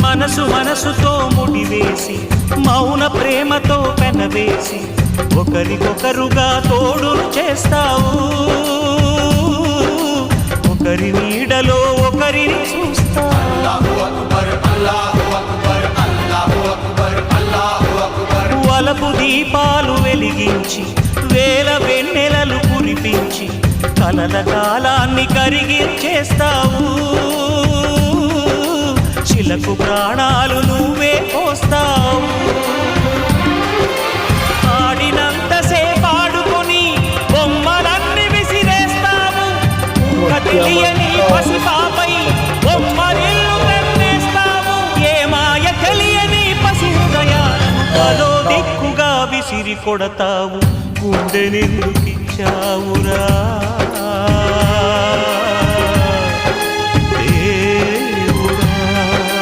మనసు మనసుతో ముడివేసి మౌన ప్రేమతో పెనవేసి ఒకరికొకరుగా తోడును చేస్తావు. ఒకరి నీడలో ఒకరిని చూస్తావు. వలపు దీపాలు వెలిగించి వేల వెన్నెలలు కురిపించి కలల కాలాన్ని కరిగించేస్తావు. శిలకు ప్రాణాలు నువ్వే పోస్తావు. ఆడినంతసేపు ఆడుకొని బొమ్మలన్నీ విసిరేస్తావు. తెలియని పసిపాపై బొమ్మరిల్లు కన్నేస్తావు. ఏ మాయ తెలియని పసి హృదయాలను మరో దిక్కుగా విసిరి కొడతావు. గుండెనెందుకిచ్చావురా?